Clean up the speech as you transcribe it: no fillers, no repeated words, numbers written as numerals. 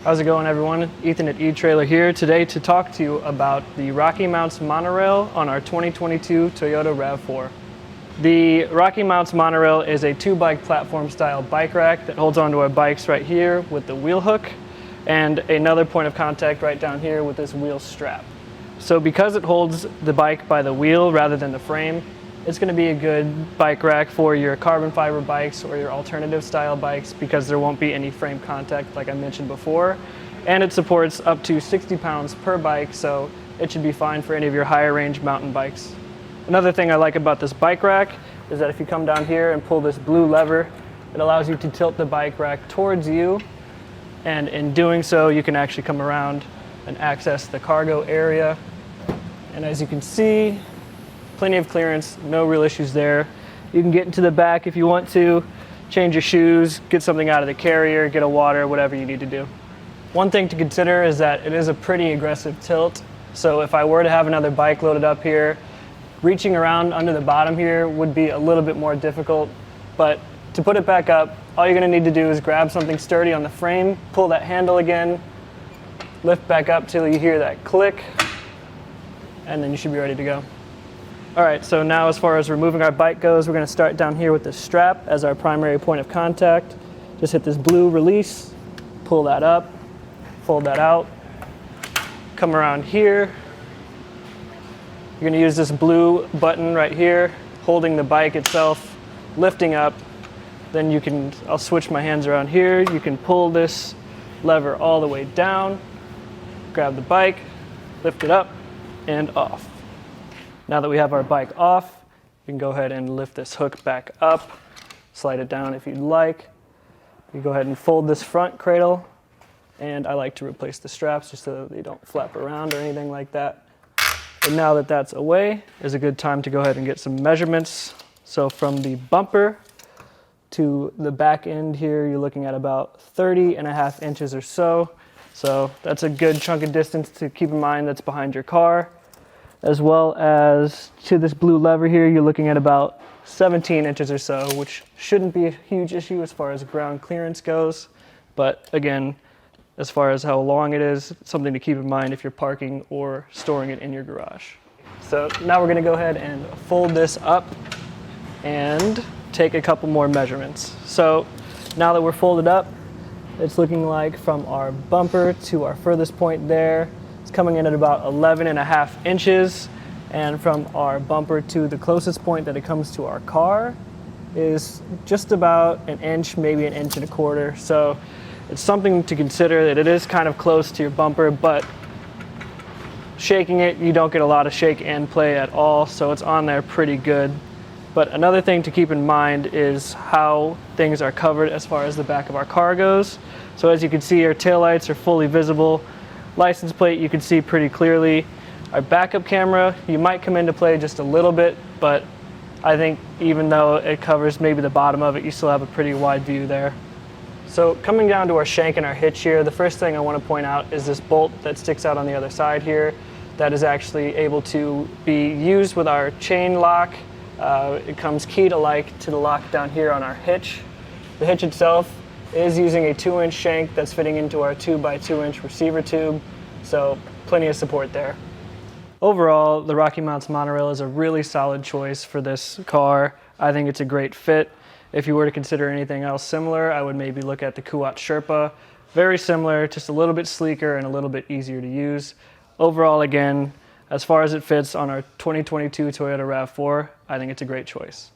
How's it going, everyone? Ethan at etrailer here today to talk to you about the RockyMounts MonoRail on our 2022 Toyota RAV4. The RockyMounts MonoRail is a two-bike platform style bike rack that holds onto our bikes right here with the wheel hook and another point of contact right down here with this wheel strap. So because it holds the bike by the wheel rather than the frame, it's going to be a good bike rack for your carbon fiber bikes or your alternative style bikes because there won't be any frame contact like I mentioned before. And it supports up to 60 pounds per bike, so it should be fine for any of your higher range mountain bikes. Another thing I like about this bike rack is that if you come down here and pull this blue lever, it allows you to tilt the bike rack towards you, and in doing so you can actually come around and access the cargo area. And as you can see, plenty of clearance, no real issues there. You can get into the back if you want to, change your shoes, get something out of the carrier, get a water, whatever you need to do. One thing to consider is that it is a pretty aggressive tilt, so if I were to have another bike loaded up here, reaching around under the bottom here would be a little bit more difficult, but to put it back up, all you're going to need to do is grab something sturdy on the frame, pull that handle again, lift back up till you hear that click, and then you should be ready to go. Alright, so now as far as removing our bike goes, we're going to start down here with the strap as our primary point of contact. Just hit this blue release, pull that up, fold that out, come around here. You're going to use this blue button right here, holding the bike itself, lifting up. Then you can, I'll switch my hands around here, you can pull this lever all the way down, grab the bike, lift it up, and off. Now that we have our bike off, you can go ahead and lift this hook back up, slide it down if you'd like. You go ahead and fold this front cradle, and I like to replace the straps just so that they don't flap around or anything like that. And now that that's away, is a good time to go ahead and get some measurements. So from the bumper to the back end here, you're looking at about 30.5 inches or so. So that's a good chunk of distance to keep in mind that's behind your car. As well as to this blue lever here, you're looking at about 17 inches or so, which shouldn't be a huge issue as far as ground clearance goes. But again, as far as how long it is, something to keep in mind if you're parking or storing it in your garage. So now we're going to go ahead and fold this up and take a couple more measurements. So now that we're folded up, it's looking like from our bumper to our furthest point there, it's coming in at about 11.5 inches, and from our bumper to the closest point that it comes to our car is just about an inch, maybe an inch and a quarter. So it's something to consider that it is kind of close to your bumper, but shaking it, you don't get a lot of shake and play at all, so it's on there pretty good. But another thing to keep in mind is how things are covered as far as the back of our car goes. So as you can see, our taillights are fully visible. License plate you can see pretty clearly. Our backup camera, you might come into play just a little bit, but I think even though it covers maybe the bottom of it, you still have a pretty wide view there. So coming down to our shank and our hitch here, the first thing I want to point out is this bolt that sticks out on the other side here that is actually able to be used with our chain lock. It comes keyed alike to the lock down here on our hitch. The hitch itself is using a 2-inch shank that's fitting into our 2x2-inch receiver tube, so plenty of support there. Overall, the RockyMounts MonoRail is a really solid choice for this car. I think it's a great fit. If you were to consider anything else similar, I would maybe look at the Kuat Sherpa. Very similar, just a little bit sleeker and a little bit easier to use. Overall, again, as far as it fits on our 2022 Toyota RAV4, I think it's a great choice.